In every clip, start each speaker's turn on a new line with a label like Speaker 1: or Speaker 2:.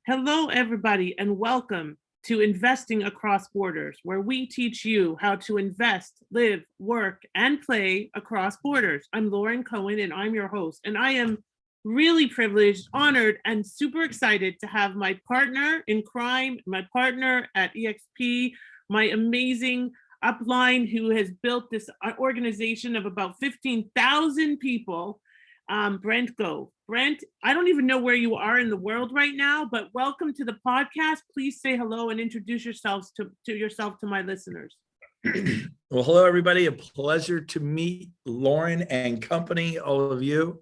Speaker 1: Hello, everybody, and welcome to Investing Across Borders, where we teach you how to invest, live, work, and play across borders. I'm Lauren Cohen, and I'm your host. And I am really privileged, honored, and super excited to have my partner in crime, my partner at eXp, my amazing upline who has built this organization of about 15,000 people, Brent Gove. Brent, I don't even know where you are in the world right now, but welcome to the podcast. Please say hello and introduce yourselves to my listeners.
Speaker 2: Well, hello, everybody. A pleasure to meet Lauren and company, all of you.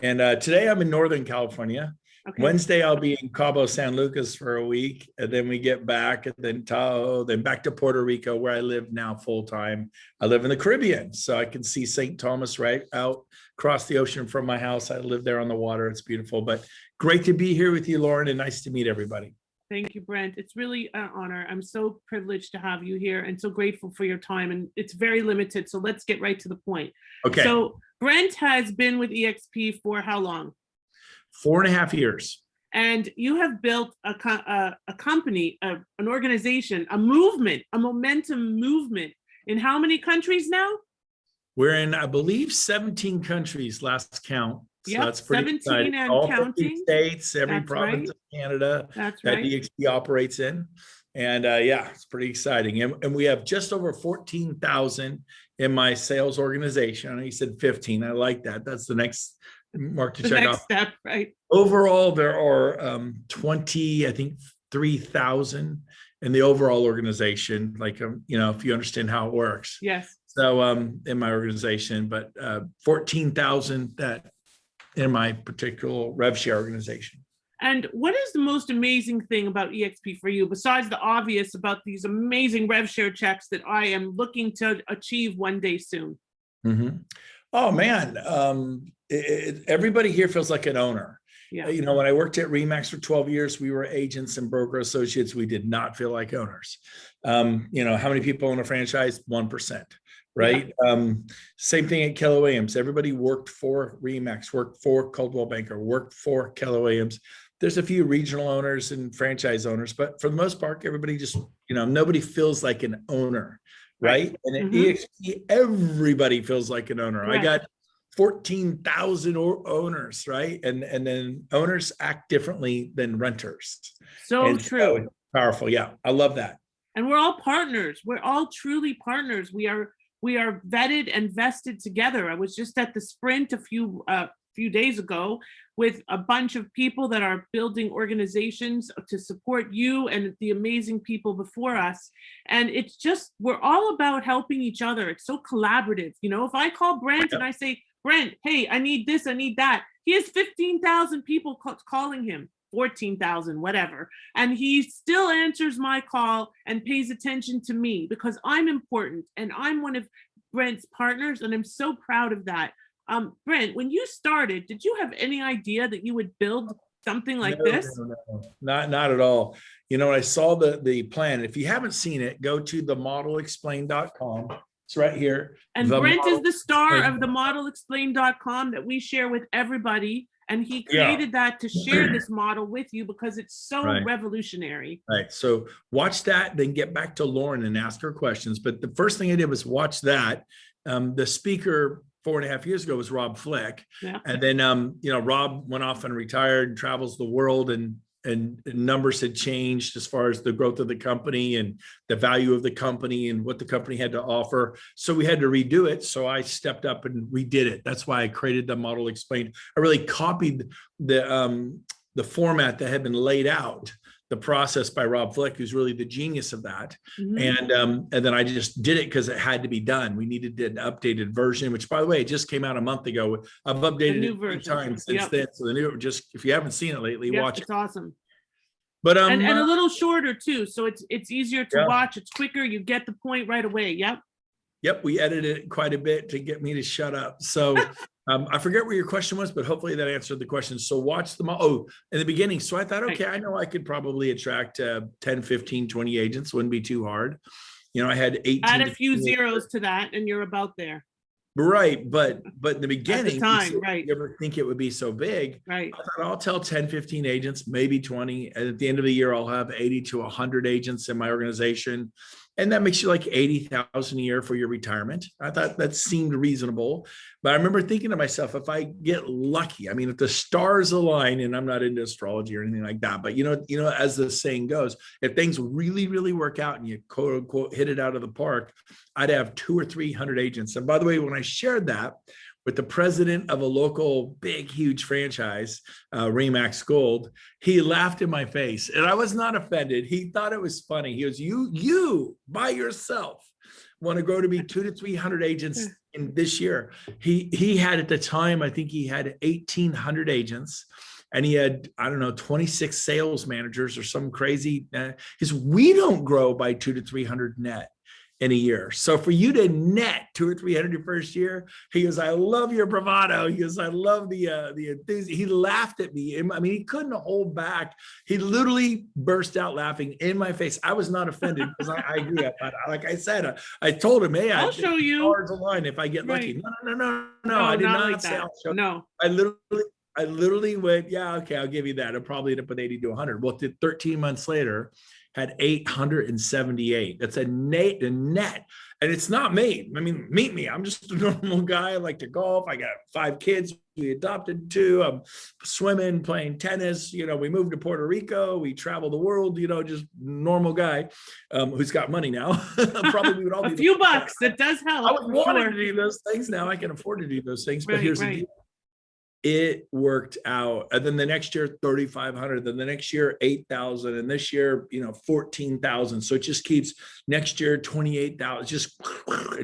Speaker 2: And today I'm in Northern California. Okay. Wednesday, I'll be in Cabo San Lucas for a week, and then we get back, and then Tahoe, then back to Puerto Rico, where I live now full time. I live in the Caribbean, so I can see St. Thomas right out across the ocean from my house. I live there on the water. It's beautiful, but great to be here with you, Lauren, and nice to meet everybody.
Speaker 1: Thank you, Brent. It's really an honor. I'm so privileged to have you here and so grateful for your time, and it's very limited, so let's get right to the point.
Speaker 2: Okay.
Speaker 1: So Brent has been with eXp for how long?
Speaker 2: 4.5 years.
Speaker 1: And you have built a company, an organization, a movement, a momentum movement in how many countries now?
Speaker 2: We're in, I believe, 17 countries last count. So
Speaker 1: yep,
Speaker 2: that's pretty
Speaker 1: 17
Speaker 2: exciting.
Speaker 1: and
Speaker 2: all
Speaker 1: counting.
Speaker 2: 50 states, every
Speaker 1: that's
Speaker 2: province
Speaker 1: right.
Speaker 2: of Canada
Speaker 1: that's
Speaker 2: that
Speaker 1: right.
Speaker 2: eXp operates in. And yeah, it's pretty exciting. And we have just over 14,000 in my sales organization. I know you said 15. I like that. That's the next mark to check off.
Speaker 1: Step, right?
Speaker 2: Overall, there are 20, I think 3,000 in the overall organization. Like, if you understand how it works.
Speaker 1: Yes.
Speaker 2: So in my organization, but 14,000 that in my particular rev share organization.
Speaker 1: And what is the most amazing thing about eXp for you, besides the obvious about these amazing rev share checks that I am looking to achieve one day soon?
Speaker 2: Mm-hmm. Oh, man. Everybody here feels like an owner.
Speaker 1: Yeah.
Speaker 2: When I worked at Remax for 12 years, we were agents and broker associates. We did not feel like owners. How many people own a franchise? 1%. Right. Yeah. Same thing at Keller Williams. Everybody worked for Remax, worked for Coldwell Banker, worked for Keller Williams. There's a few regional owners and franchise owners, but for the most part, everybody just, nobody feels like an owner. Right. And at eXp, everybody feels like an owner. Right. I got 14,000 owners. Right. And then owners act differently than renters.
Speaker 1: So true.
Speaker 2: So powerful. Yeah. I love that.
Speaker 1: And we're all partners. We're all truly partners. We are vetted and vested together. I was just at the Sprint a few days ago with a bunch of people that are building organizations to support you and the amazing people before us. And it's just, we're all about helping each other. It's so collaborative. If I call Brent and I say, Brent, hey, I need this, I need that. He has 15,000 people calling him. 14,000, whatever. And he still answers my call and pays attention to me because I'm important and I'm one of Brent's partners. And I'm so proud of that. Brent, when you started, did you have any idea that you would build something like this?
Speaker 2: No. Not at all. When I saw the plan, if you haven't seen it, go to themodelexplain.com. It's right here.
Speaker 1: And Brent is the star of themodelexplain.com that we share with everybody. And he created that to share this model with you because it's so revolutionary. Right.
Speaker 2: So watch that, then get back to Lauren and ask her questions. But the first thing I did was watch that. The speaker 4.5 years ago was Rob Flick. Yeah. And then, Rob went off and retired and travels the world and numbers had changed as far as the growth of the company and the value of the company and what the company had to offer. So we had to redo it. So I stepped up and redid it. That's why I created the Model Explained. I really copied the format that had been laid out, the process by Rob Flick, who's really the genius of that. Mm-hmm. And then I just did it because it had to be done. We needed an updated version, which, by the way, it just came out a month ago. I've updated it 3 times since then. So the new, if you haven't seen it lately, watch it.
Speaker 1: It's awesome.
Speaker 2: But
Speaker 1: and a little shorter too, so it's easier to watch. It's quicker. You get the point right away.
Speaker 2: Yep. We edited it quite a bit to get me to shut up. So I forget what your question was, but hopefully that answered the question. So watch them. In the beginning. So I thought, okay, I know I could probably attract 10, 15, 20 agents. Wouldn't be too hard. I had 18.
Speaker 1: Add a few zeros to that and you're about there.
Speaker 2: Right. But in the beginning,
Speaker 1: time,
Speaker 2: you
Speaker 1: right.
Speaker 2: ever think it would be so big?
Speaker 1: Right.
Speaker 2: I thought I'll tell 10, 15 agents, maybe 20. And at the end of the year, I'll have 80 to 100 agents in my organization. And that makes you like 80,000 a year for your retirement. I thought that seemed reasonable. But I remember thinking to myself, if I get lucky, I mean, if the stars align, and I'm not into astrology or anything like that, but as the saying goes, if things really, really work out and you quote unquote hit it out of the park, I'd have 200 or 300 agents. And by the way, when I shared that with the president of a local big, huge franchise, Remax Gold, he laughed in my face and I was not offended. He thought it was funny. He goes, you by yourself want to grow to be 200 to 300 agents in this year. He had at the time, I think he had 1,800 agents. And he had, I don't know, 26 sales managers or some crazy. Because we don't grow by 200 to 300 net in a year. So for you to net 200 or 300 your first year, he goes, I love your bravado. He goes, I love the enthusiasm. He laughed at me. I mean, he couldn't hold back. He literally burst out laughing in my face. I was not offended because I agree. Like I said, I told him, hey,
Speaker 1: I'll show you.
Speaker 2: Stars align if I get lucky. No. I did not say I'll show.
Speaker 1: No.
Speaker 2: I literally went, yeah, okay, I'll give you that. I'll probably end up with 80 to 100. Well, 13 months later, had 878. That's a net. And it's not me. I mean, meet me. I'm just a normal guy. I like to golf. I got 5 kids. We adopted 2. I'm swimming, playing tennis. We moved to Puerto Rico. We travel the world, just normal guy who's got money now. Probably we would all
Speaker 1: a few bucks. That does help.
Speaker 2: I was wanting to do those things. Now I can afford to do those things. But here's the deal. It worked out. And then the next year, 3,500, then the next year, 8,000. And this year, 14,000. So it just keeps next year, 28,000,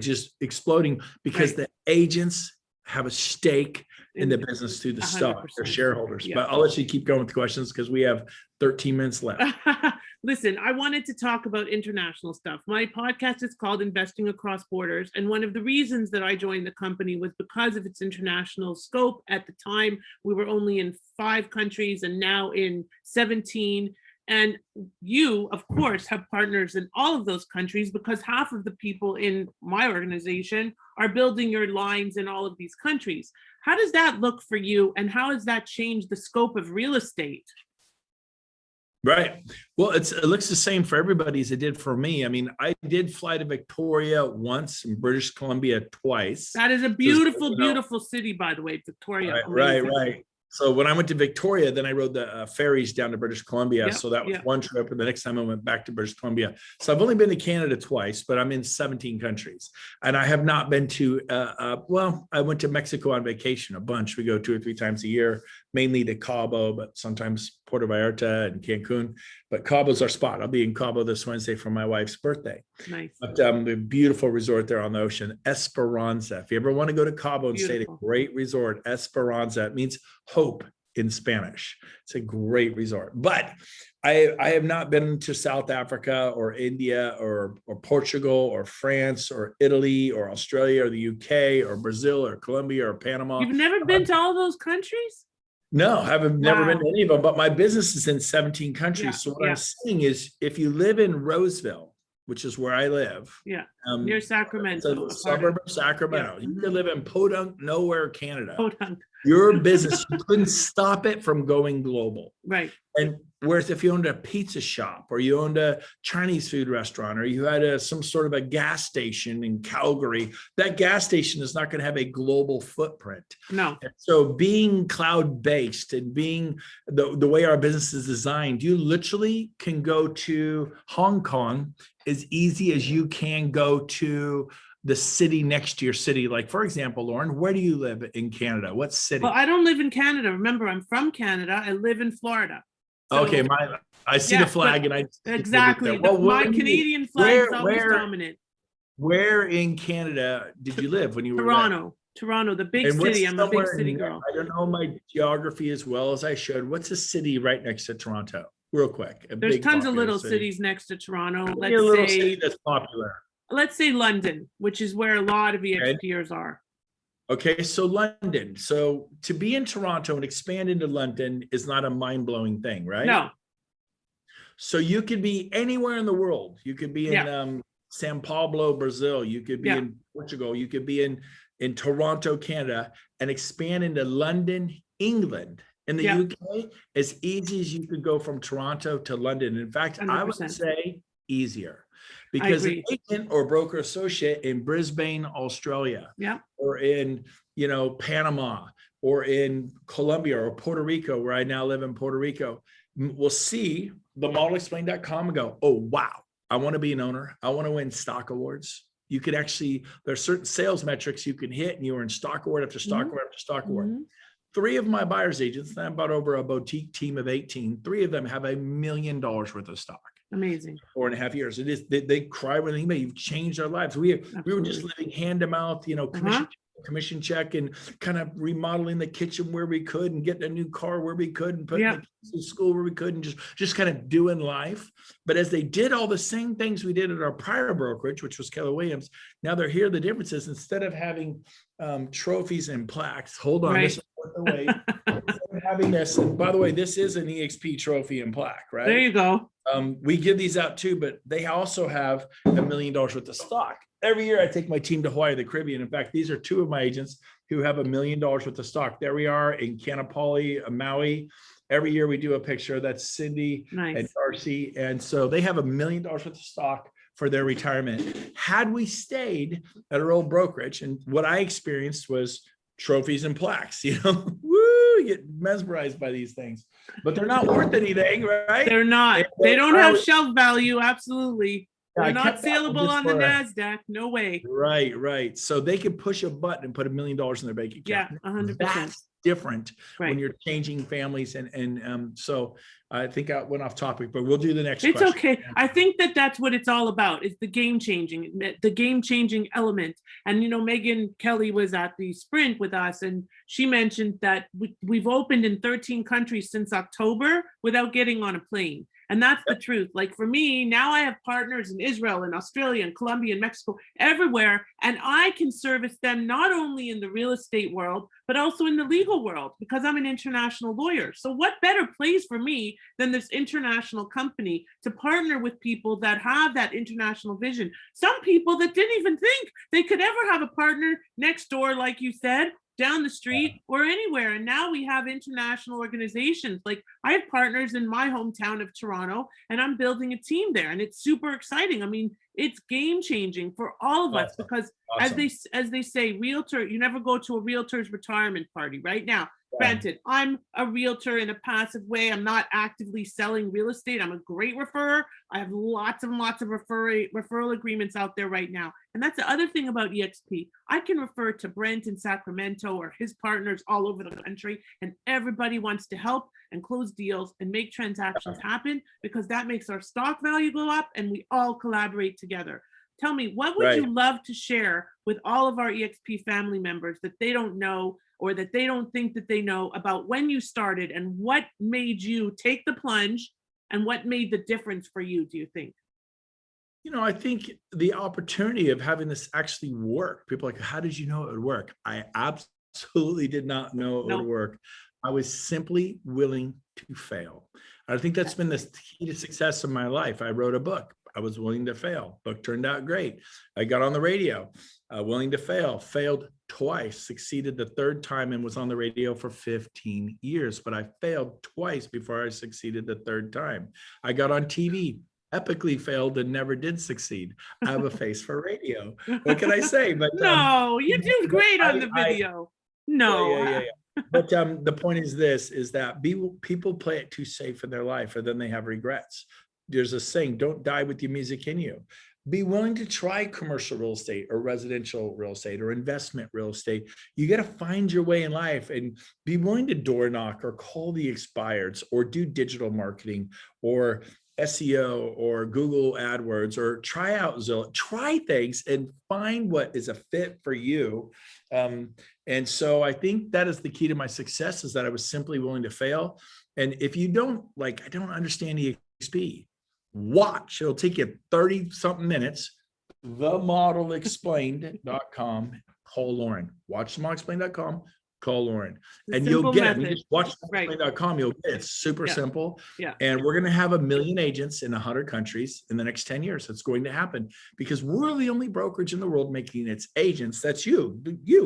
Speaker 2: just exploding because the agents have a stake in the business through the stock, their shareholders. Yeah. But I'll let you keep going with questions because we have 13 minutes left.
Speaker 1: Listen, I wanted to talk about international stuff. My podcast is called Investing Across Borders. And one of the reasons that I joined the company was because of its international scope. At the time, we were only in 5 countries and now in 17. And you, of course, have partners in all of those countries because half of the people in my organization are building your lines in all of these countries. How does that look for you? And how has that changed the scope of real estate?
Speaker 2: Right. Well, it looks the same for everybody as it did for me. I mean, I did fly to Victoria once and British Columbia twice.
Speaker 1: That is a beautiful, beautiful city, by the way, Victoria.
Speaker 2: Right. So when I went to Victoria, then I rode the ferries down to British Columbia. Yep, so that was one trip. And the next time I went back to British Columbia. So I've only been to Canada twice, but I'm in 17 countries. And I have not been to, I went to Mexico on vacation a bunch. We go 2 or 3 times a year, mainly to Cabo, but sometimes Puerto Vallarta and Cancun. But Cabo's our spot. I'll be in Cabo this Wednesday for my wife's birthday.
Speaker 1: Nice.
Speaker 2: But a beautiful resort there on the ocean, Esperanza. If you ever want to go to Cabo and stay at a great resort, Esperanza, it means hope in Spanish. It's a great resort. But I have not been to South Africa or India or Portugal or France or Italy or Australia or the UK or Brazil or Colombia or Panama.
Speaker 1: You've never been to all those countries?
Speaker 2: No, I've never been to any of them, but my business is in 17 countries.
Speaker 1: Yeah,
Speaker 2: so what I'm saying is if you live in Roseville, which is where I live.
Speaker 1: Near Sacramento.
Speaker 2: It's a suburb of Sacramento. You can live in Podunk, nowhere, Canada.
Speaker 1: Podunk.
Speaker 2: Your business, you couldn't stop it from going global.
Speaker 1: Right.
Speaker 2: And whereas if you owned a pizza shop or you owned a Chinese food restaurant or you had some sort of a gas station in Calgary, that gas station is not going to have a global footprint.
Speaker 1: No.
Speaker 2: And so being cloud-based and being the way our business is designed, you literally can go to Hong Kong as easy as you can go to the city next to your city. Like, for example, Lauren, where do you live in Canada? What city?
Speaker 1: Well, I don't live in Canada. Remember, I'm from Canada. I live in Florida.
Speaker 2: So, okay, I see the flag and I
Speaker 1: exactly. My Canadian flag is always dominant.
Speaker 2: Where in Canada did you live when you were
Speaker 1: Toronto? Toronto, the big city. I'm a big city girl.
Speaker 2: I don't know my geography as well as I should. What's a city right next to Toronto? Real quick.
Speaker 1: There's tons of little cities next to Toronto.
Speaker 2: Let's say city that's popular.
Speaker 1: Let's say London, which is where a lot of eXpers are.
Speaker 2: Okay, so London. So to be in Toronto and expand into London is not a mind-blowing thing, right?
Speaker 1: No.
Speaker 2: So you could be anywhere in the world. You could be in Sao Paulo, Brazil. You could be in Portugal. You could be in in Toronto, Canada, and expand into London, England. In the UK, as easy as you could go from Toronto to London. In fact, 100%. I would say easier, because an agent or broker associate in Brisbane, Australia, or in, Panama, or in Colombia or Puerto Rico, where I now live in Puerto Rico, will see the modelexplain.com and go, oh, wow, I want to be an owner. I want to win stock awards. You could actually, there's certain sales metrics you can hit, and you earn stock award after stock award after stock award. 3 of my buyer's agents, and I bought over a boutique team of 18, 3 of them have $1 million worth of stock.
Speaker 1: Amazing.
Speaker 2: 4.5 years. It is, they cry when they think, you've changed our lives. We were just living hand to mouth, commission check, and kind of remodeling the kitchen where we could, and getting a new car where we could, and putting the kids in school where we could, and just kind of doing life. But as they did all the same things we did at our prior brokerage, which was Keller Williams, now they're here. The difference is, instead of having trophies and plaques, hold on, this is the way, having this, and by the way, this is an eXp trophy and plaque, right?
Speaker 1: There you go.
Speaker 2: We give these out too, but they also have $1 million worth of stock. Every year I take my team to Hawaii, the Caribbean. In fact, these are 2 of my agents who have $1 million worth of stock. There we are in Kanapali, Maui. Every year we do a picture. That's Cindy and Darcy. And so they have $1 million worth of stock for their retirement. Had we stayed at our old brokerage, and what I experienced was trophies and plaques, you get mesmerized by these things, but they're not worth anything, right?
Speaker 1: They're not. They don't have shelf value. Absolutely. They're not saleable on the NASDAQ. No way.
Speaker 2: Right. So they can push a button and put $1 million in their bank account.
Speaker 1: Yeah, 100%.
Speaker 2: That's different when you're changing families. And so I think I went off topic, but we'll do the next question.
Speaker 1: It's okay. I think that's what it's all about, is the game changing element. And, Megan Kelly was at the Sprint with us, and she mentioned that we've opened in 13 countries since October without getting on a plane. And that's the truth. Like, for me, now I have partners in Israel and Australia and Colombia and Mexico, everywhere. And I can service them not only in the real estate world, but also in the legal world, because I'm an international lawyer. So what better place for me than this international company to partner with people that have that international vision? Some people that didn't even think they could ever have a partner next door, like you said, down the street or anywhere. And now we have international organizations. Like, I have partners in my hometown of Toronto, and I'm building a team there, and it's super exciting. I mean, it's game changing for all of us, because as they say, realtor, you never go to a realtor's retirement party. Right now, granted, I'm a realtor in a passive way. I'm not actively selling real estate. I'm a great referrer. I have lots and lots of referral agreements out there right now. And that's the other thing about eXp. I can refer to Brent in Sacramento or his partners all over the country, and everybody wants to help and close deals and make transactions happen, because that makes our stock value go up, and we all collaborate together. Tell me, what would you love to share with all of our eXp family members that they don't know, or that they don't think that they know, about when you started, and what made you take the plunge, and what made the difference for you, do you think?
Speaker 2: I think the opportunity of having this actually work. People are like, how did you know it would work? I absolutely did not know it would work. I was simply willing to fail. I think that's been the key to success in my life. I wrote a book. I was willing to fail. Book turned out great. I got on the radio, willing to fail, failed twice, succeeded the 3rd time, and was on the radio for 15 years. But I failed twice before I succeeded the 3rd time. I got on TV, epically failed, and never did succeed. I have a face for radio. What can I say? But
Speaker 1: no, you do great on the video.
Speaker 2: Yeah. But the point is this, is that people play it too safe in their life, and then they have regrets. There's a saying, don't die with your music in you. Be willing to try commercial real estate or residential real estate or investment real estate. You got to find your way in life, and be willing to door knock or call the expireds, or do digital marketing or SEO or Google AdWords, or try out Zillow. Try things and find what is a fit for you. And so I think that is the key to my success, is that I was simply willing to fail. And if you don't I don't understand eXp, watch. It'll take you 30 something minutes. themodelexplained.com. Call Lauren. Watch themodelexplained.com. call Lauren.
Speaker 1: The
Speaker 2: And you'll
Speaker 1: simple
Speaker 2: get it. You
Speaker 1: method.
Speaker 2: just watch
Speaker 1: Right.
Speaker 2: .com. You'll get it. It's super
Speaker 1: Yeah.
Speaker 2: simple.
Speaker 1: Yeah.
Speaker 2: And we're going to have 1 million agents in 100 countries in the next 10 years. It's going to happen because we're the only brokerage in the world making its agents. That's you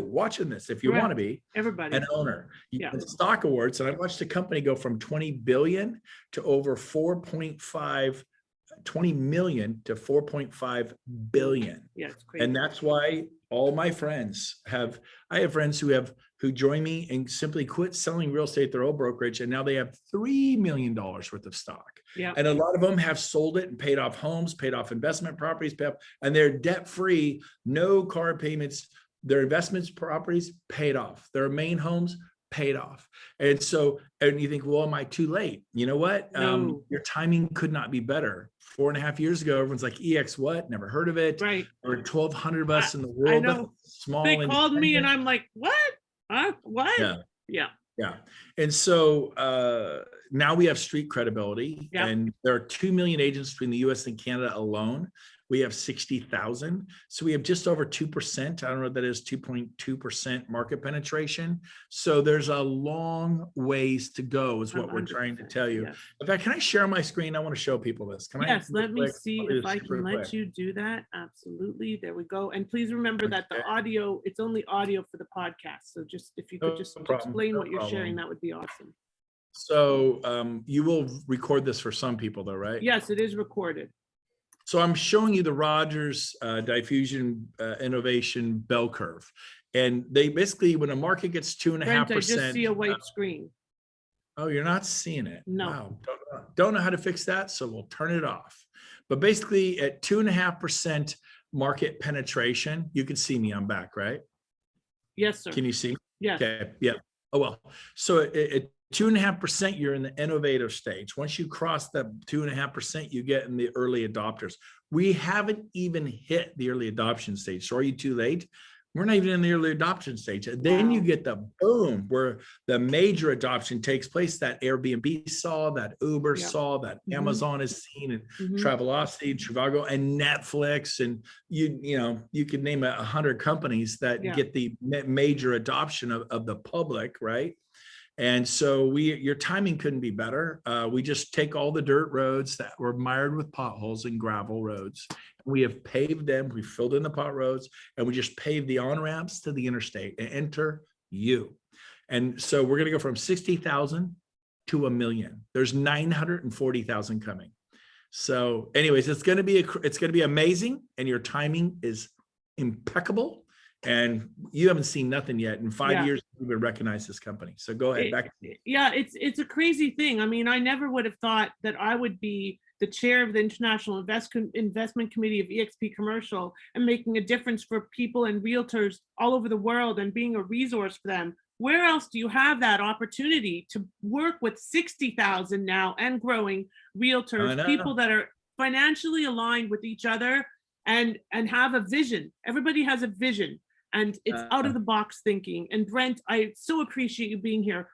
Speaker 2: watching this. If you want to be
Speaker 1: everybody
Speaker 2: an owner,
Speaker 1: Yeah.
Speaker 2: stock awards. And I watched a company go from 20 billion to over 20 million to 4.5 billion.
Speaker 1: Yeah, it's crazy.
Speaker 2: And that's why all my friends I have friends who join me and simply quit selling real estate, their old brokerage, and now they have $3 million worth of stock.
Speaker 1: Yeah.
Speaker 2: And a lot of them have sold it and paid off homes, paid off investment properties, and they're debt free, no car payments. Their investments properties paid off. Their main homes paid off. And so, and you think, well, am I too late? You know what?
Speaker 1: No.
Speaker 2: Your timing could not be better. 4.5 years ago, everyone's like, EX what? Never heard of it.
Speaker 1: Right.
Speaker 2: There were 1,200 of us in the world.
Speaker 1: I know.
Speaker 2: Small.
Speaker 1: They called me and I'm like, what? What?
Speaker 2: Yeah.
Speaker 1: Yeah.
Speaker 2: Yeah. And so now we have street credibility, and there are 2 million agents between the US and Canada alone. We have 60,000. So we have just over 2%. I don't know what that is, 2.2% market penetration. So there's a long ways to go is what we're trying to tell you.
Speaker 1: Yes.
Speaker 2: In fact, can I share my screen? I want to show people this. Can
Speaker 1: Yes,
Speaker 2: I?
Speaker 1: let me see if I can let you do that. Absolutely. There we go. And please remember that the audio, it's only audio for the podcast. So just if you could just explain what you're sharing, that would be awesome.
Speaker 2: So you will record this for some people though, right?
Speaker 1: Yes, it is recorded.
Speaker 2: So I'm showing you the Rogers diffusion innovation bell curve. And they basically, when a market gets 2.5%.
Speaker 1: Brent, I just see a white screen.
Speaker 2: Oh, you're not seeing it?
Speaker 1: No.
Speaker 2: Wow. Don't know how to fix that, so we'll turn it off. But basically at 2.5% market penetration, you can see me, I'm back, right?
Speaker 1: Yes, sir.
Speaker 2: Can you see?
Speaker 1: Yes.
Speaker 2: Okay, yeah. Oh, well, so at 2.5%, you're in the innovative stage. Once you cross that 2.5%, you get in the early adopters. We haven't even hit the early adoption stage. So are you too late? We're not even in the early adoption stage. And then you get the boom where the major adoption takes place that Airbnb saw, that Uber saw, that Amazon has seen, and Travelocity, Trivago, and Netflix. And you could name 100 companies that get the major adoption of the public, right? And so your timing couldn't be better. We just take all the dirt roads that were mired with potholes and gravel roads. We have paved them, we filled in the pot roads, and we just paved the on-ramps to the interstate and enter you. And so we're gonna go from 60,000 to 1 million. There's 940,000 coming. So anyways, it's gonna be amazing, and your timing is impeccable. And you haven't seen nothing yet. In 5 years, we would recognize this company. So go ahead. Back to you.
Speaker 1: Yeah, it's a crazy thing. I mean, I never would have thought that I would be the chair of the International Investment Committee of eXp Commercial and making a difference for people and realtors all over the world and being a resource for them. Where else do you have that opportunity to work with 60,000 now and growing realtors, people that are financially aligned with each other and have a vision? Everybody has a vision. And it's out of the box thinking. And Brent, I so appreciate you being here.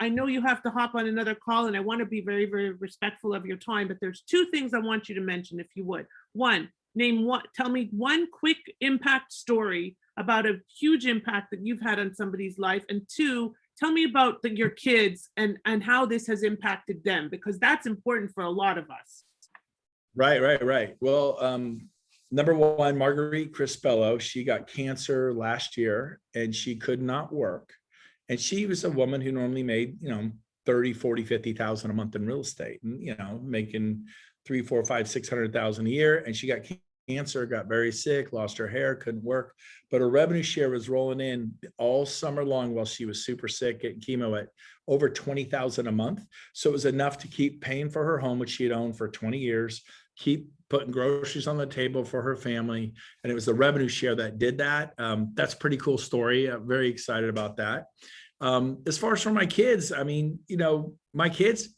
Speaker 1: I know you have to hop on another call and I want to be very, very respectful of your time, but there's 2 things I want you to mention, if you would. One, tell me one quick impact story about a huge impact that you've had on somebody's life. And 2, tell me about your kids and how this has impacted them, because that's important for a lot of us.
Speaker 2: Right. Well, number one, Marguerite Crispello, she got cancer last year and she could not work. And she was a woman who normally made, 30, 40, 50,000 a month in real estate and, making 3, 4, 5, 600,000 a year. And she got cancer, got very sick, lost her hair, couldn't work, but her revenue share was rolling in all summer long while she was super sick, getting chemo at over 20,000 a month. So it was enough to keep paying for her home, which she had owned for 20 years, keep putting groceries on the table for her family. And it was the revenue share that did that. That's a pretty cool story. I'm very excited about that. As far as for my kids, I mean, my kids,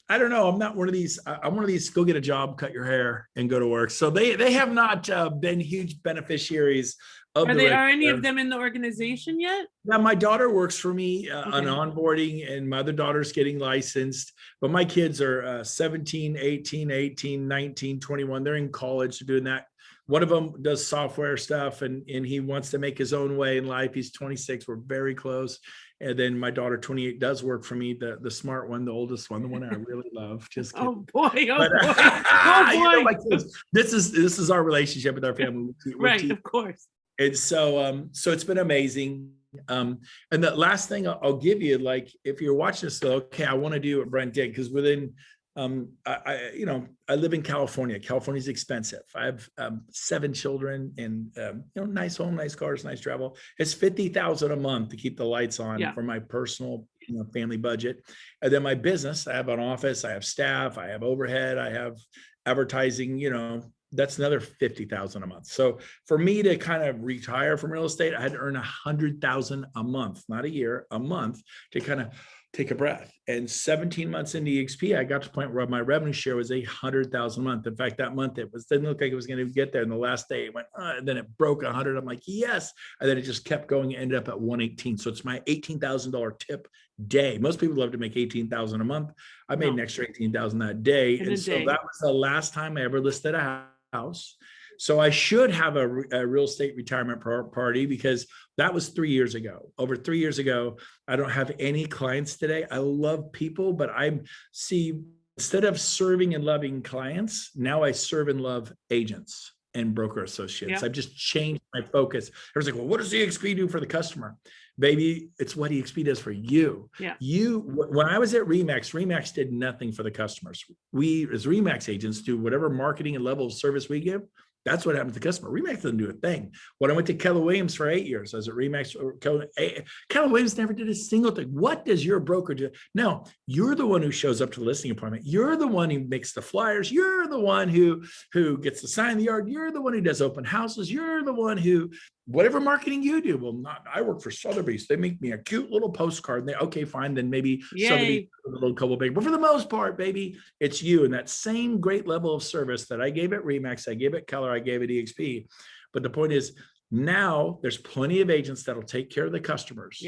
Speaker 2: I don't know. I'm not one of these. I'm one of these, go get a job, cut your hair and go to work. So they have not been huge beneficiaries of
Speaker 1: Are any of them in the organization yet?
Speaker 2: Yeah, my daughter works for me on onboarding, and my other daughter's getting licensed. But my kids are 17, 18, 19, 21. They're in college, they're doing that. one of them does software stuff, and he wants to make his own way in life. He's 26. We're very close. And then my daughter, 28, does work for me, the smart one, the oldest one, the one I really love. Just kidding.
Speaker 1: Oh boy, oh
Speaker 2: But,
Speaker 1: boy, oh
Speaker 2: you know,
Speaker 1: boy.
Speaker 2: my kids, this is our relationship with our family.
Speaker 1: Right, of course.
Speaker 2: And so it's been amazing. And the last thing I'll give you, like, if you're watching this, okay, I want to do what Brent did, because within I live in California. California's expensive. I have 7 children, and nice home, nice cars, nice travel. It's $50,000 a month to keep the lights on for my personal family budget. And then my business, I have an office, I have staff, I have overhead, I have advertising, that's another $50,000 a month. So for me to kind of retire from real estate, I had to earn $100,000 a month, not a year, a month, to kind of take a breath. And 17 months into eXp, I got to the point where my revenue share was $100,000 a month. In fact, that month didn't look like it was going to get there. And the last day it went, and then it broke 100. I'm like, yes. And then it just kept going, ended up at 118. So it's my $18,000 tip day. Most people love to make $18,000 a month. I made an extra $18,000 that day. And so that was the last time I ever listed a house. So I should have a real estate retirement party, because that was 3 years ago. Over 3 years ago, I don't have any clients today. I love people, but instead of serving and loving clients, now I serve and love agents and broker associates. I've just changed my focus. Everyone's like, well, what does eXp do for the customer? Baby, it's what eXp does for you. When I was at Remax did nothing for the customers. We, as Remax agents, do whatever marketing and level of service we give. That's what happened to the customer. Remax doesn't do a thing. When I went to Keller Williams for 8 years, I was at Remax. Keller Williams never did a single thing. What does your broker do? No, you're the one who shows up to the listing appointment. You're the one who makes the flyers. You're the one who gets to sign the yard. You're the one who does open houses. You're the one who, whatever marketing you do. Well, I work for Sotheby's. They make me a cute little postcard. Okay, fine. Then maybe Sotheby's a little couple big. But for the most part, baby, it's you. And that same great level of service that I gave at Remax, I gave at Keller, I gave at eXp. But the point is, now there's plenty of agents that'll take care of the customers.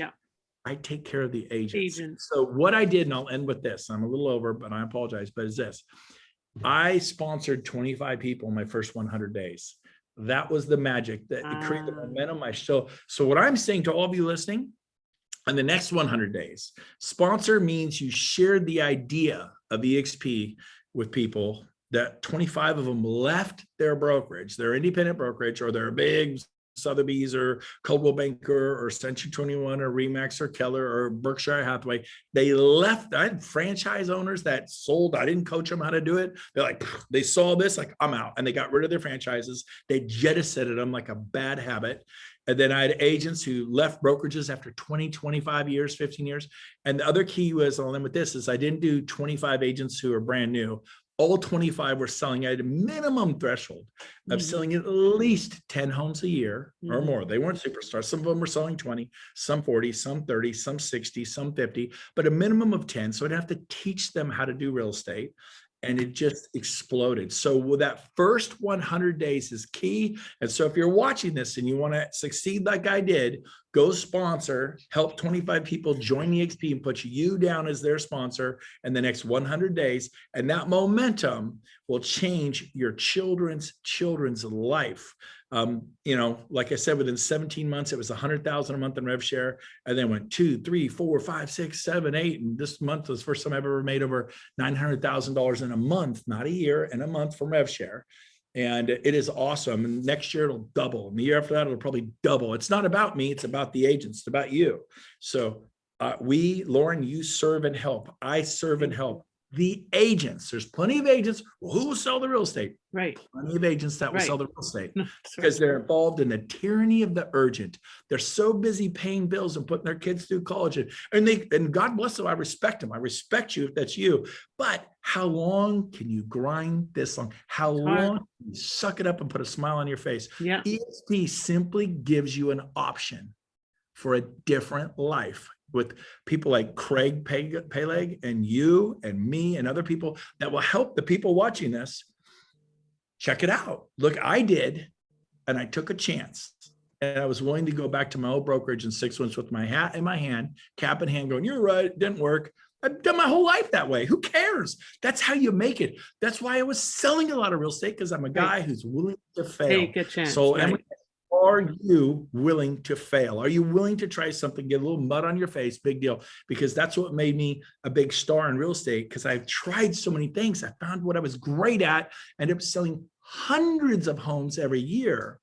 Speaker 2: I take care of the agents. So what I did, and I'll end with this, I'm a little over, but I apologize, but it's this. I sponsored 25 people in my first 100 days. That was the magic that created the momentum. So what I'm saying to all of you listening, in the next 100 days, sponsor means you shared the idea of eXp with people, that 25 of them left their brokerage, their independent brokerage, or their big Sotheby's or Coldwell Banker or Century 21 or Remax or Keller or Berkshire Hathaway. They left. I had franchise owners that sold. I didn't coach them how to do it. They're like, they saw this, like, I'm out. And they got rid of their franchises. They jettisoned them like a bad habit. And then I had agents who left brokerages after 20, 25 years, 15 years. And the other key was, I'll end with this, is I didn't do 25 agents who are brand new. All 25 were selling at a minimum threshold of selling at least 10 homes a year or more. They weren't superstars. Some of them were selling 20, some 40, some 30, some 60, some 50, but a minimum of 10. So I'd have to teach them how to do real estate. And it just exploded. So with that first 100 days is key. And so if you're watching this and you want to succeed like I did, go sponsor, help 25 people join the eXp and put you down as their sponsor in the next 100 days. And that momentum will change your children's life. Like I said, within 17 months, it was 100,000 a month in rev share, and then went 2, 3, 4, 5, 6, 7, 8. And this month was the first time I've ever made over $900,000 in a month, not a year, in a month from rev share. And it is awesome. And next year it'll double. And the year after that, it'll probably double. It's not about me. It's about the agents. It's about you. So Lauren, you serve and help. I serve and help the agents. There's plenty of agents who will sell the real estate.
Speaker 1: Right.
Speaker 2: Plenty of agents that will sell the real estate because they're involved in the tyranny of the urgent. They're so busy paying bills and putting their kids through college. And God bless them. I respect them. I respect you if that's you. But how long can you grind this long? How long can you suck it up and put a smile on your face?
Speaker 1: Yeah.
Speaker 2: eXp simply gives you an option for a different life with people like Craig Peleg and you and me and other people that will help the people watching this. Check it out. Look, I did, and I took a chance. And I was willing to go back to my old brokerage in 6 months with my hat in my hand, cap in hand, going, you're right, it didn't work. I've done my whole life that way. Who cares? That's how you make it. That's why I was selling a lot of real estate, because I'm a guy who's willing to fail.
Speaker 1: Take a chance.
Speaker 2: So,
Speaker 1: right.
Speaker 2: Emily, are you willing to fail? Are you willing to try something, get a little mud on your face? Big deal. Because that's what made me a big star in real estate, because I've tried so many things. I found what I was great at, ended up selling hundreds of homes every year.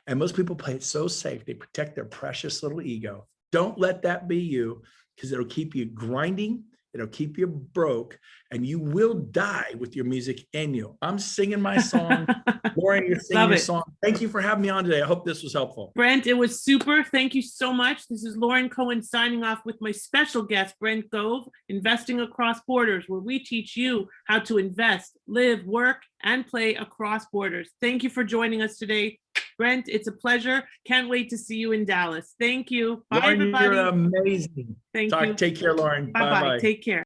Speaker 2: And most people play it so safe. They protect their precious little ego. Don't let that be you, because it'll keep you grinding. It'll keep you broke, and you will die with your music in you. I'm singing my song. Lauren, you're singing your song. Thank you for having me on today. I hope this was helpful.
Speaker 1: Brent, it was super. Thank you so much. This is Lauren Cohen signing off with my special guest, Brent Gove, Investing Across Borders, where we teach you how to invest, live, work, and play across borders. Thank you for joining us today. Brent, it's a pleasure. Can't wait to see you in Dallas. Thank you. Bye,
Speaker 2: Lauren,
Speaker 1: everybody.
Speaker 2: you're amazing.
Speaker 1: Thank you.
Speaker 2: Take care, Lauren.
Speaker 1: Bye-bye.
Speaker 2: Bye-bye.
Speaker 1: Take care.